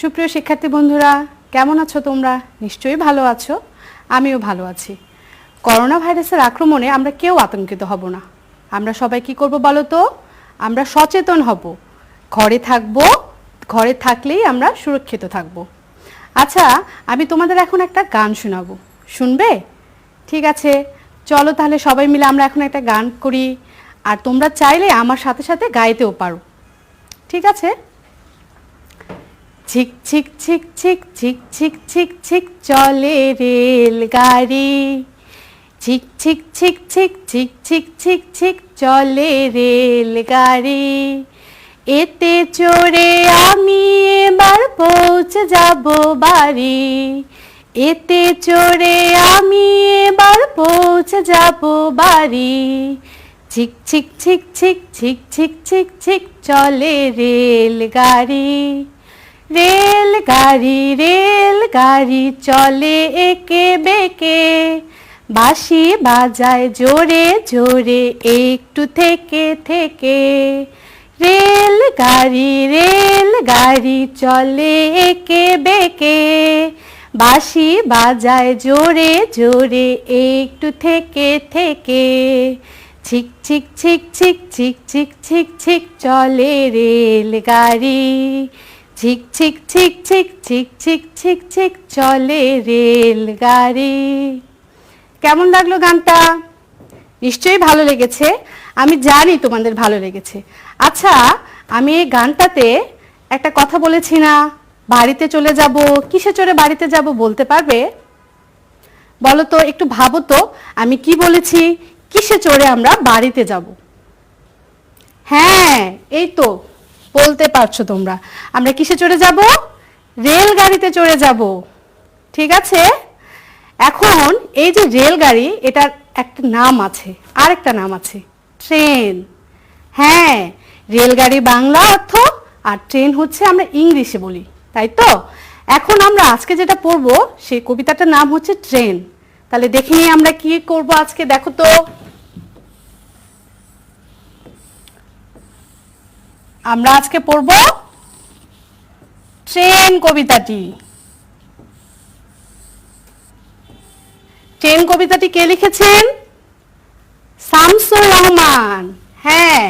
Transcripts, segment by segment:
সুপ্রিয় শিক্ষার্থী বন্ধুরা, কেমন আছো তোমরা? নিশ্চয়ই ভালো আছো। আমিও ভালো আছি। করোনা ভাইরাসের আক্রমণে আমরা কেউ আতঙ্কিত হব না। আমরা সবাই কি করব বলো তো? আমরা সচেতন হব। ঘরে থাকব, ঘরে থাকলেই আমরা সুরক্ষিত থাকব। আচ্ছা, আমি তোমাদের এখন একটা গান শোনাবো, শুনবে? ঠিক আছে, চলো তাহলে সবাই মিলে আমরা এখন একটা গান করি। আর তোমরা চাইলে আমার সাথে সাথে গাইতেও পারো, ঠিক আছে? ঝিক ঝিক ঝিক ঝিক ঝিক ঝিক ঝিক ঝিক চলে রেলগাড়ি, ঝিক ঝিক ঝিক ঝিক ঝিক ঝিক ঝিক ঝিক চলে রেলগাড়ি। এতে চড়ে আমি এবার পৌঁছে যাব বাড়ি, এতে চড়ে আমি এবার পৌঁছে যাব বাড়ি। ঝিক ঝিক ঝিক ঝিক ঝিক ঝিক ঝিক ঝিক চলে রেলগাড়ি, রেলগাড়ি রেলগাড়ি চলে একে বেঁকে, বাঁশি বাজায় জোরে জোরে একটু থেকে থেকে। রেলগাড়ি রেলগাড়ি চলে একে বেঁকে, বাঁশি বাজায় জোরে জোরে একটু থেকে থেকে। ছিক ছিক ছিক ছিক ছিক ছিক ছিক ছিক চলে রেলগাড়ি, ছিক ছিক ছিক ছিক ছিক ছিক ছিক ছিক চলে রেলগাড়ি। কেমন লাগলো গানটা? নিশ্চয়ই ভালো লেগেছে, আমি জানি তোমাদের ভালো লেগেছে। আচ্ছা, আমি এই গানটাতে একটা কথা বলেছি না, বাড়িতে চলে যাব, কিসে চড়ে বাড়িতে যাব বলতে পারবে? বলো তো, একটু ভাবো তো, আমি কি বলেছি? কিসে চড়ে আমরা বাড়িতে যাব? হ্যাঁ, এই তো বলতে পারছো তোমরা। আমরা কিসে চড়ে যাব? রেলগাড়িতে চড়ে যাব, ঠিক আছে? এখন এই যে রেলগাড়ি, এটার একটা নাম আছে, আরেকটা নাম আছে, ট্রেন। হ্যাঁ, রেলগাড়ি বাংলা অর্থ আর ট্রেন হচ্ছে আমরা ইংলিশে বলি, তাই তো? এখন আমরা আজকে যেটা পড়বো সেই কবিতাটার নাম হচ্ছে ট্রেন। তাহলে দেখে নিই আমরা কি করব আজকে, দেখো তো। আমরা আজকে পড়ব ট্রেন কবিতাটি। ট্রেন কবিতাটি কে লিখেছেন? শামসুর রহমান। হ্যাঁ,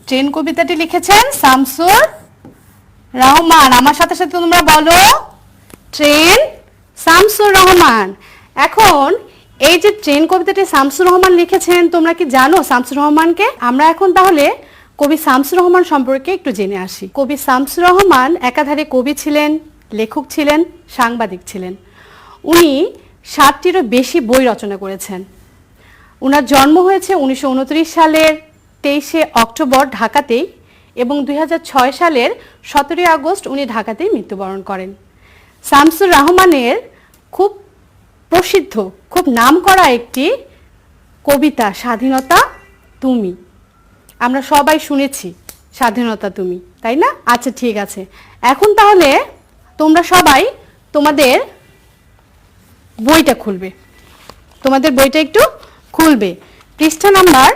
ট্রেন কবিতাটি লিখেছেন শামসুর রহমান। আমার সাথে সাথে তোমরা বলো, ট্রেন শামসুর রহমান। এখন এই যে ট্রেন কবিতাটি শামসুর রহমান লিখেছেন, তোমরা কি জানো শামসুর রহমানকে? আমরা এখন তাহলে কবি শামসুর রহমান সম্পর্কে একটু জেনে আসি। কবি শামসুর রহমান একাধারে কবি ছিলেন, লেখক ছিলেন, সাংবাদিক ছিলেন। উনি 60টিরও বেশি বই রচনা করেছেন। ওনার জন্ম হয়েছে 1929 সালের 23শে অক্টোবর ঢাকাতেই, এবং 2006 সালের 17 আগস্ট উনি ঢাকাতেই মৃত্যুবরণ করেন। শামসুর রহমানের খুব প্রসিদ্ধ, খুব নামকরা একটি কবিতা স্বাধীনতা তুমি। আমরা সবাই শুনেছি স্বাধীনতা তুমি, তাই না? আচ্ছা, ঠিক আছে। এখন তাহলে তোমরা সবাই তোমাদের বইটা খুলবে, তোমাদের বইটা একটু খুলবে। পৃষ্ঠা নাম্বার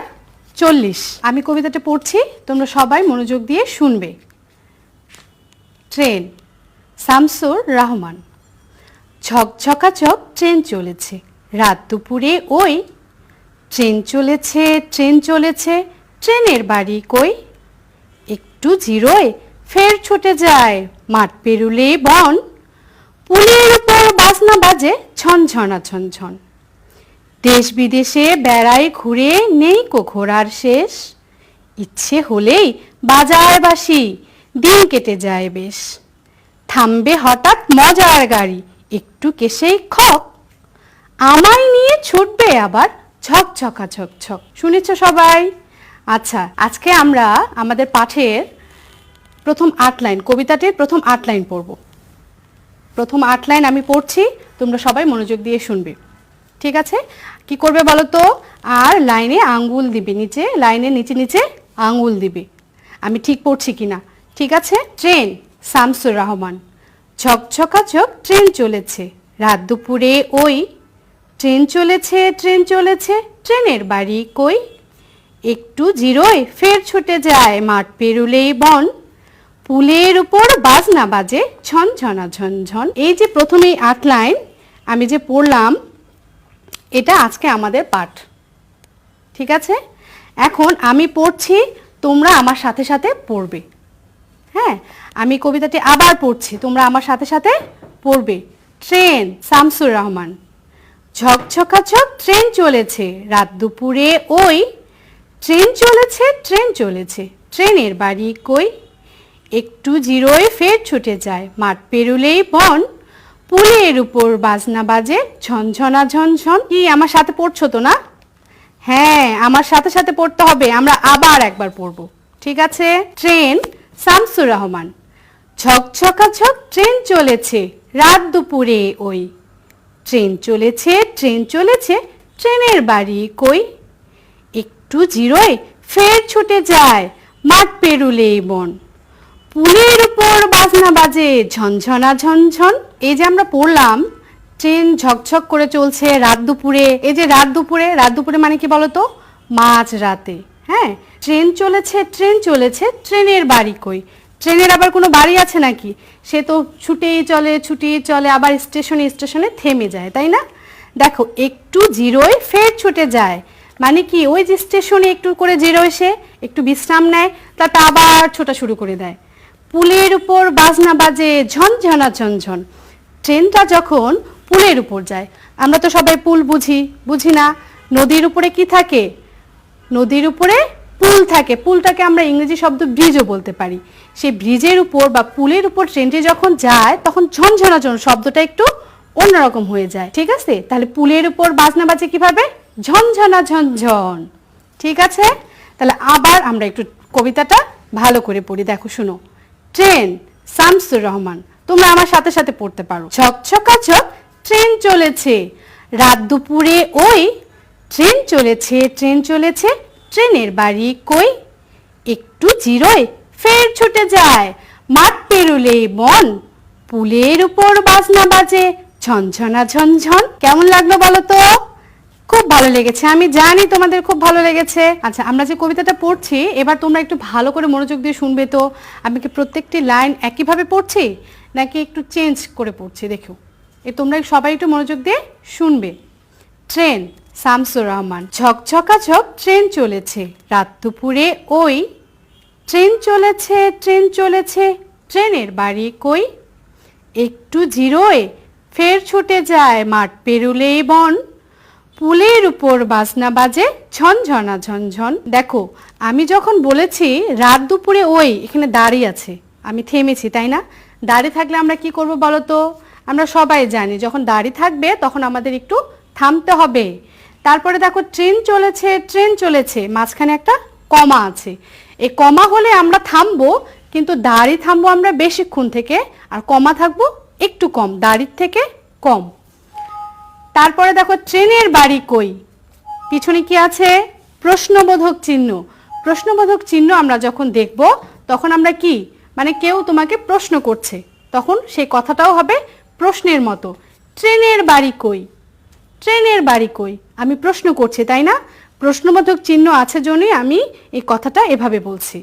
40। আমি কবিতাটা পড়ছি, তোমরা সবাই মনোযোগ দিয়ে শুনবে। ট্রেন, শামসুর রহমান। ঝকঝকাঝক ট্রেন চলেছে রাত দুপুরে, ওই ট্রেন চলেছে ট্রেন চলেছে, ট্রেনের বাড়ি কই? একটু জিরোয় ফের ছুটে যায় মাঠ পেরুলে বন, পুলের উপর বাজনা বাজে ঝনঝনা ঝনঝন। দেশ বিদেশে বেড়ায় ঘুরে নেই কো ঘোরার শেষ, ইচ্ছে হলেই বাজার বাসি দিন কেটে যায় বেশ। থামবে হঠাৎ মজার গাড়ি একটু কেসেই খক, আমায় নিয়ে ছুটবে আবার ঝকঝকা ঝকঝক। শুনেছ সবাই? আচ্ছা, আজকে আমরা আমাদের পাঠের প্রথম 8 লাইন, কবিতাটির প্রথম 8 লাইন পড়ব। প্রথম 8 লাইন আমি পড়ছি, তোমরা সবাই মনোযোগ দিয়ে শুনবে, ঠিক আছে? কি করবে বলো তো? আর লাইনে আঙ্গুল দিবে, নিচে লাইনের নিচে নিচে আঙ্গুল দিবে, আমি ঠিক পড়ছি কিনা, ঠিক আছে? ট্রেন, শামসুর রহমান। ঝকঝকাঝক ট্রেন চলেছে, রাত দুপুরে ওই ট্রেন চলেছে, ট্রেন চলেছে, ট্রেনের বাড়ি কই? একটু জিরোয় ফের ছুটে যায়, মাঠ পেরুলেই বন। পুলের উপর বাজনা বাজে ঝনঝনা ঝনঝন। এই যে প্রথমেই 8 লাইন আমি যে পড়লাম, এটা আজকে আমাদের পাঠ। ঠিক আছে, এখন আমি পড়ছি, তোমরা আমার সাথে সাথে পড়বে। হ্যাঁ, আমি কবিতাটি আবার পড়ছি, তোমরা আমার সাথে সাথে পড়বে। ট্রেন, শামসুর রহমান। ঝকঝকাঝক ট্রেন চলেছে, রাত দুপুরে ওই ট্রেন চলেছে, ট্রেন চলেছে, ট্রেনের বাড়ি কই? একটু জিরোয় ফের ছুটে যায়, মাঠ পেরুলেই বন। পুলের উপর বাজনা বাজে ঝনঝনা ঝনঝন। কি আমার সাথে পড়ছো তো না? হ্যাঁ, আমার সাথে সাথে পড়তে হবে, আমরা আবার একবার পড়বো। ঠিক আছে, ট্রেন, শামসুর রহমান। ঝকঝকাঝক ট্রেন চলেছে, রাত দুপুরে ওই ট্রেন চলেছে, ট্রেন চলেছে, ট্রেনের বাড়ি কই? একটু জিরোয় ফের ছুটে যায়, মাঠ পেরুলেই বন। পুলের উপর বাজনা বাজে ঝনঝনা ঝনঝন। এই যে আমরা পড়লাম, ট্রেন ঝকঝক করে চলছে রাত দুপুরে। এই যে রাত দুপুরে, রাত দুপুরে মানে কি বলতো? মাঝ রাতে। হ্যাঁ, ট্রেন চলেছে, ট্রেন চলেছে, ট্রেনের বাড়ি কই? ট্রেনের আবার কোনো বাড়ি আছে নাকি? সে তো ছুটেই চলে, ছুটেই চলে, আবার স্টেশনে স্টেশনে থেমে যায়, তাই না? দেখো, একটু জিরোয় ফের ছুটে যায় মানে কি, ওই যে স্টেশনে একটু করে জিরো এসে একটু বিশ্রাম নেয়, তারপর আবার ছোটা শুরু করে দেয়। পুলের উপর বাজনা বাজে ঝনঝনা ঝনঝন। ট্রেনটা যখন পুলের উপর যায়, আমরা তো সবাই পুল বুঝি, বুঝি না? নদীর উপরে কি থাকে? নদীর উপরে পুল থাকে। পুলটাকে আমরা ইংরেজি শব্দ ব্রিজও বলতে পারি। সেই ব্রিজের উপর বা পুলের উপর ট্রেনটি যখন যায়, তখন ঝনঝনা ঝন শব্দটা একটু অন্যরকম হয়ে যায়। ঠিক আছে, তাহলে পুলের উপর বাজনা বাজে কিভাবে? ঝনঝনা ঝনঝন। ঠিক আছে, তাহলে আবার আমরা একটু কবিতাটা ভালো করে পড়ি। দেখো, শুনো। ট্রেন, শামসুর রহমান। তোমরা আমার সাথে সাথে পড়তে পারো। ঝকঝকাঝক ট্রেন চলেছে, রাত দুপুরে ওই ট্রেন চলেছে, ট্রেন চলেছে, ট্রেনের বাড়ি কই? একটু জিরোয় ফের ছুটে যায়, মাঠ পেরুলেই বন। পুলের উপর বাজনা বাজে ঝনঝনা ঝনঝন। কেমন লাগলো বলো তো? খুব ভালো লেগেছে, আমি জানি তোমাদের খুব ভালো লেগেছে। আচ্ছা, আমরা যে কবিতাটা পড়ছি, এবার তোমরা একটু ভালো করে মনোযোগ দিয়ে শুনবে তো। আমি কি প্রত্যেকটি লাইন একইভাবে পড়ছি নাকি একটু চেঞ্জ করে পড়ছি? দেখো, তোমরা সবাই একটু মনোযোগ দিয়ে শুনবে। ট্রেন, শামসুর রহমান। ঝকঝকাঝক ট্রেন চলেছে, রাত দুপুরে ওই ট্রেন চলেছে, ট্রেন চলেছে, ট্রেনের বাড়ি কই? একটু জিরোয় ফের ছুটে যায়, মাঠ পেরুলেই বন। পুলের উপর বাজনা বাজে ঝনঝনা ঝনঝন। দেখো, আমি যখন বলেছি রাত দুপুরে ওই, এখানে দাঁড়িয়ে আছে, আমি থেমেছি, তাই না? দাঁড়িয়ে থাকলে আমরা কি করব বলো তো? আমরা সবাই জানি, যখন দাঁড়িয়ে থাকবে তখন আমাদের একটু থামতে হবে। তারপরে দেখো, ট্রেন চলেছে, ট্রেন চলেছে, মাঝখানে একটা কমা আছে। এই কমা হলে আমরা থামবো, কিন্তু দাঁড়িয়ে থামবো আমরা বেশিক্ষণ থেকে, আর কমা থাকবো একটু কম, দাঁড়িয়ে থেকে কম। তারপরে দেখো, ট্রেনের বাড়ি কই? পিছনে কি আছে? প্রশ্নবোধক চিহ্ন। প্রশ্নবোধক চিহ্ন আমরা যখন দেখব, তখন আমরা কি, মানে কেউ তোমাকে প্রশ্ন করছে, তখন সেই কথাটাও হবে প্রশ্নের মতো। ট্রেনের বাড়ি কই? ট্রেনের বাড়ি কই? আমি প্রশ্ন করছি, তাই না? প্রশ্নবোধক চিহ্ন আছে জন্যই আমি এই কথাটা এভাবে বলছি।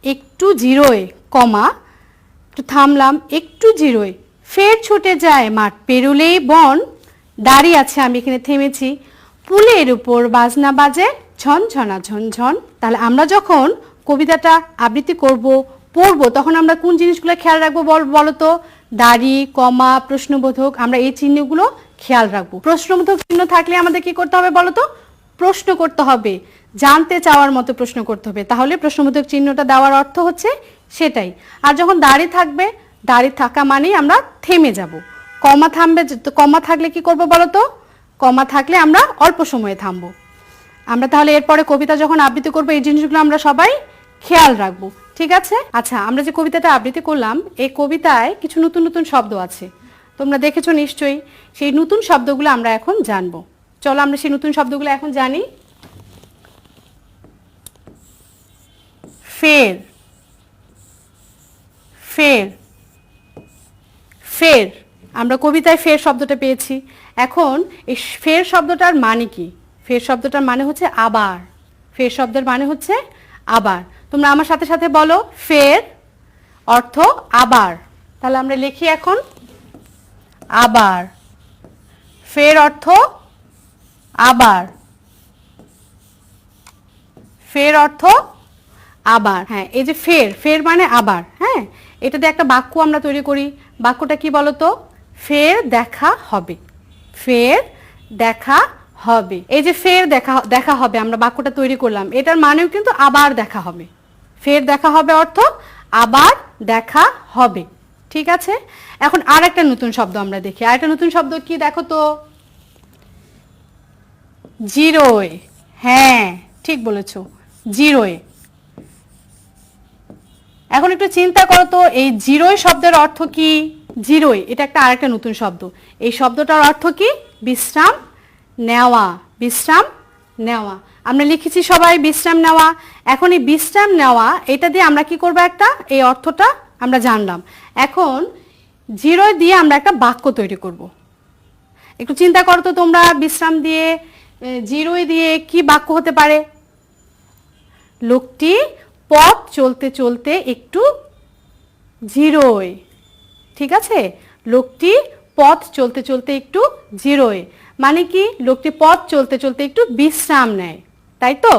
একটু জিরোয়, কমা, একটু থামলাম, একটু জিরোয় ফের ছুটে যায়, মাঠ পেরুলেই বন। দাঁড়িয়ে আছে, আমি এখানে থেমেছি। পুলের উপর বাজনা বাজে ঝনঝনা ঝনঝন। তাহলে আমরা যখন কবিতাটা আবৃত্তি করব, পড়বো, তখন আমরা কোন জিনিসগুলো খেয়াল রাখবো বলো তো? দাড়ি, কমা, প্রশ্নবোধক, আমরা এই চিহ্নগুলো খেয়াল রাখবো। প্রশ্নবোধক চিহ্ন থাকলে আমাদের কি করতে হবে বলো তো? প্রশ্ন করতে হবে, জানতে চাওয়ার মতো প্রশ্ন করতে হবে, তাহলে প্রশ্নবোধক চিহ্নটা দেওয়ার অর্থ হচ্ছে সেটাই। আর যখন দাঁড়িয়ে থাকবে, দাঁড়িয়ে থাকা মানেই আমরা থেমে যাব। কমা থামবে, কমা থাকলে কি করব বলো তো? কমা থাকলে আমরা অল্প সময়ে থামবো। আমরা তাহলে এরপরে কবিতা যখন আবৃত্তি করবো, এই জিনিসগুলো আমরা সবাই খেয়াল রাখবো। ঠিক আছে? আচ্ছা, আমরা যে কবিতাটা আবৃত্তি করলাম, এই কবিতায় কিছু নতুন নতুন শব্দ আছে, তোমরা দেখেছো নিশ্চয়ই। সেই নতুন শব্দগুলো আমরা এখন জানবো। চলো আমরা সেই নতুন শব্দগুলো এখন জানি। ফের, ফের, ফের, আমরা কবিতায় ফের শব্দটা পেয়েছি। এখন এই ফের শব্দটার মানে কি? ফের শব্দটার মানে হচ্ছে আবার। ফের শব্দের মানে হচ্ছে আবার। তোমরা আমার সাথে সাথে বলো, ফের অর্থ আবার। তাহলে আমরা লিখি এখন, আবার। ফের অর্থ আবার, ফের অর্থ আবার। হ্যাঁ, এই যে ফের, ফের মানে আবার। হ্যাঁ, এটা দিয়ে একটা বাক্য আমরা তৈরি করি। বাক্যটা কি বলতো? ফের দেখা হবে, ফের দেখা হবে। এই যে ফের দেখা দেখা হবে, আমরা বাক্যটা তৈরি করলাম, এটার মানেও কিন্তু আবার দেখা হবে। ফের দেখা হবে অর্থ আবার দেখা হবে। ঠিক আছে, এখন আর একটা নতুন শব্দ আমরা দেখি। আর একটা নতুন শব্দ কি দেখো তো? জিরোয়। হ্যাঁ, ঠিক বলেছো, জিরোয়। এখন একটু চিন্তা করো তো, এই জিরোয় শব্দের অর্থ কি? জিরোয়, এটা একটা আরেকটা নতুন শব্দ। এই শব্দটার অর্থ কি? বিশ্রাম নেওয়া, বিশ্রাম নেওয়া। আমরা লিখেছি সবাই বিশ্রাম নেওয়া। এখন এই বিশ্রাম নেওয়া, এটা দিয়ে আমরা কি করবো? একটা, এই অর্থটা আমরা জানলাম। এখন জিরোয় দিয়ে আমরা একটা বাক্য তৈরি করব। একটু চিন্তা করো তো তোমরা, বিশ্রাম দিয়ে, জিরোয় দিয়ে কি বাক্য হতে পারে? লোকটি পথ চলতে চলতে একটু জিরোয়। ঠিক আছে, লোকটি পথ চলতে চলতে একটু জিরোয়, মানে কি? লোকটি পথ চলতে চলতে একটু বিশ্রাম নেয়, তাই তো?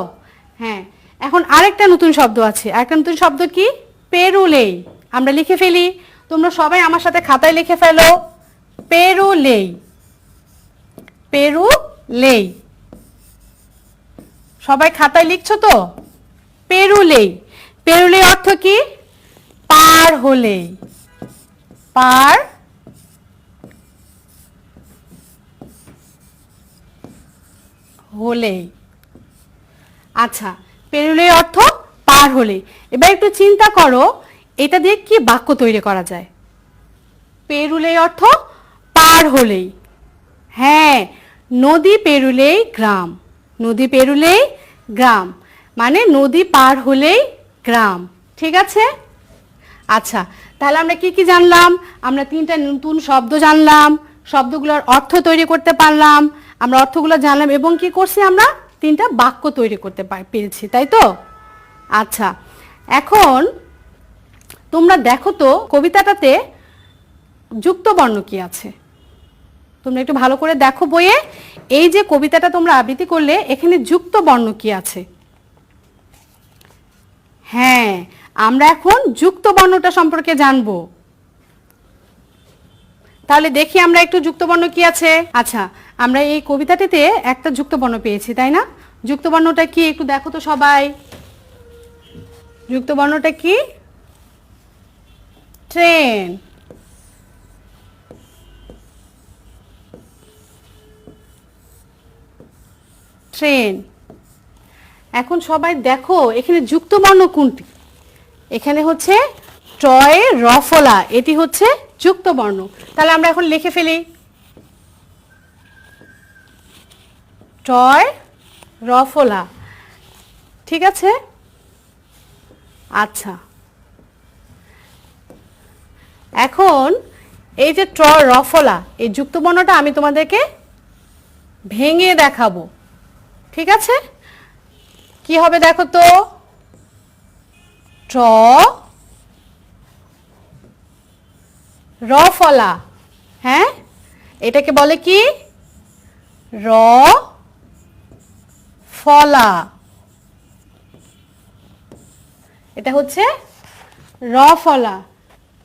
হ্যাঁ, এখন আরেকটা নতুন শব্দ আছে। আরেকটা নতুন শব্দ কি? পেরুলেই। আমরা লিখে ফেলি, তোমরা সবাই আমার সাথে খাতায় লিখে ফেলো, পেরুলেই, পেরুলেই। সবাই খাতায় লিখছো তো? পেরুলেই। পেরুলেই অর্থ কি? পার হলেই, পার হলেই। আচ্ছা, পেরুলেই অর্থ পার হলেই। এবার একটু চিন্তা করো, এটা দিয়ে কি বাক্য তৈরি করা যায়? পেরুলেই অর্থ পার হলেই। হ্যাঁ, নদী পেরুলেই গ্রাম, নদী পেরুলেই গ্রাম, মানে নদী পার হলেই গ্রাম। ঠিক আছে, আচ্ছা, তাহলে আমরা কি কি জানলাম? আমরা তিনটা নতুন শব্দ জানলাম, শব্দগুলোর অর্থ তৈরি করতে পারলাম, আমরা অর্থগুলো জানলাম, এবং কি করছি? আমরা তিনটা বাক্য তৈরি করতে পেরেছি, তাই তো? আচ্ছা, এখন তোমরা দেখো তো কবিতাটাতে যুক্ত বর্ণ কি আছে? তোমরা একটু ভালো করে দেখো বইয়ে, এই যে কবিতাটা তোমরা আবৃত্তি করলে, এখানে যুক্ত বর্ণ কি আছে? হ্যাঁ, আমরা এখন যুক্ত বর্ণটা সম্পর্কে জানবো। তাহলে দেখি আমরা একটু যুক্ত বর্ণ কি আছে। আচ্ছা, আমরা এই কবিতাটিতে একটা যুক্ত বর্ণ পেয়েছি, তাই না? যুক্ত বর্ণটা কি একটু দেখো তো সবাই। যুক্ত বর্ণটা কি? ট্রেন। ট্রেন। এখন সবাই দেখো এখানে যুক্ত বর্ণ কোনটি? এখানে হচ্ছে টয় রফলা, এটি হচ্ছে যুক্ত বর্ণ। তাহলে আমরা এখন লিখে ফেলি, টয় রফলা। ঠিক আছে, আচ্ছা, এখন এই যে টয় রফলা, এই যুক্ত বর্ণটা আমি তোমাদেরকে ভেঙে দেখাবো। ঠিক আছে, কি হবে দেখো তো? ট রফলা। হ্যাঁ, এটাকে বলে কি? র ফলা। এটা হচ্ছে রফলা,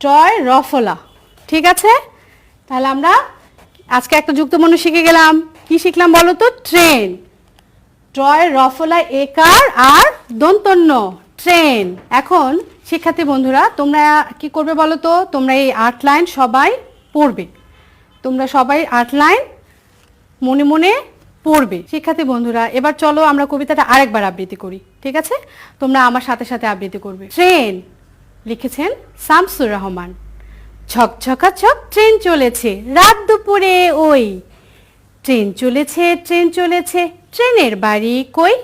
টয় রফলা। ঠিক আছে, তাহলে আমরা আজকে একটা যুক্ত বর্ণ শিখে গেলাম। কি শিখলাম বলো তো? ট্রেন। টয় রফলা একার আর দন্তন্য, ট্রেন। এখন শিক্ষার্থী বন্ধুরা, তোমরা কি করবে বলো তো? তোমরা এই 8 লাইন সবাই পড়বে। তোমরা সবাই 8 লাইন মনে মনে পড়বে। শিক্ষার্থী বন্ধুরা, এবার চলো আমরা কবিতাটা আরেকবার আবৃত্তি করি। ঠিক আছে, তোমরা আমার সাথে সাথে আবৃত্তি করবে। ট্রেন লিখেছেন শামসুর রহমান। ঝকঝকাঝক ট্রেন চলেছে রাত দুপুরে ওই, ট্রেন চলেছে, ট্রেন চলেছে, ট্রেনের বাড়ি কই?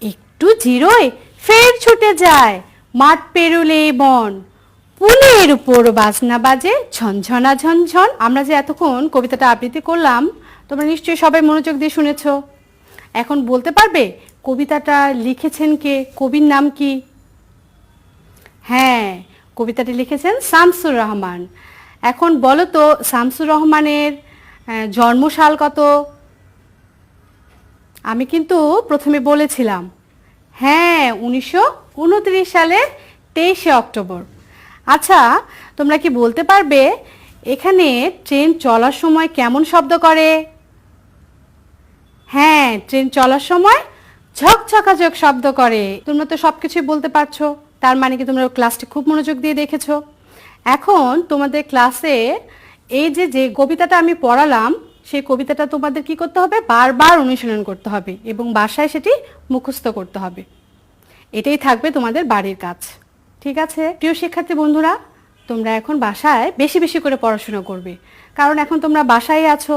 একটু জিরোয় ফের ছুটে যায় মাঠ পেরুলেই বন, ফুলের উপর বাজনা বাজে ঝনঝনা ঝনঝন। আমরা যে এতক্ষণ কবিতাটা আবৃত্তি করলাম তোমরা নিশ্চয়ই সবাই মনোযোগ দিয়ে শুনেছো। এখন বলতে পারবে কবিতাটা লিখেছেন কে, কবির নাম কি? হ্যাঁ, কবিতাটি লিখেছেন শামসুর রহমান। এখন বলো তো শামসুর রহমানের জন্মসাল কত? আমি কিন্তু প্রথমে বলেছিলাম, হ্যাঁ 1929 সালের 23শে অক্টোবর। আচ্ছা, তোমরা কি বলতে পারবে এখানে ট্রেন চলার সময় কেমন শব্দ করে? হ্যাঁ, ট্রেন চলার সময় ঝকঝকাঝক শব্দ করে। তোমরা তো সব কিছুই বলতে পারছো, তার মানে কি তোমরা ক্লাসটি খুব মনোযোগ দিয়ে দেখেছো। এখন তোমাদের ক্লাসে এই যে যে কবিতাটা আমি পড়ালাম সেই কবিতাটা তোমাদের কি করতে হবে? বারবার অনুশীলন করতে হবে এবং বাসায় সেটি মুখস্থ করতে হবে। এটাই থাকবে তোমাদের বাড়ির কাজ। ঠিক আছে প্রিয় শিক্ষার্থী বন্ধুরা, তোমরা এখন বাসায় বেশি বেশি করে পড়াশোনা করবে, কারণ এখন তোমরা বাসায় আছো।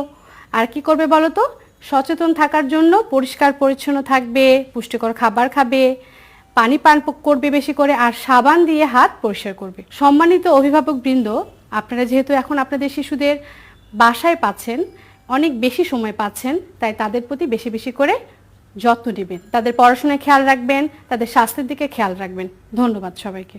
আর কি করবে বলো তো? সচেতন থাকার জন্য পরিষ্কার পরিচ্ছন্ন থাকবে, পুষ্টিকর খাবার খাবে, পানি পান করবে বেশি করে, আর সাবান দিয়ে হাত পরিষ্কার করবে। সম্মানিত অভিভাবকবৃন্দ, আপনারা যেহেতু এখন আপনাদের শিশুদের বাসায় পাচ্ছেন, অনেক বেশি সময় পাচ্ছেন, তাই তাদের প্রতি বেশি বেশি করে যত্ন নেবেন, তাদের পড়াশোনায় খেয়াল রাখবেন, তাদের স্বাস্থ্যের দিকে খেয়াল রাখবেন। ধন্যবাদ সবাইকে।